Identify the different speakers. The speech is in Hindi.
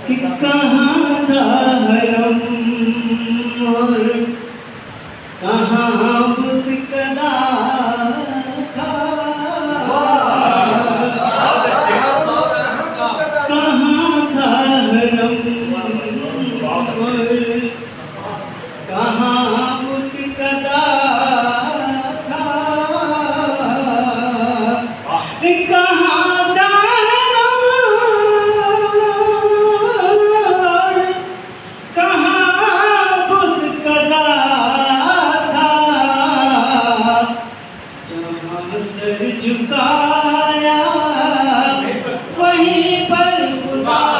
Speaker 1: कि कहाँ था हरम और कहाँ बुत कदा था। कहाँ था हरम और कहाँ बुत कदा था। कहाँ था हरम और कहाँ बुत कदा था। जहाँ सर झुकाया वहीं पर खुदा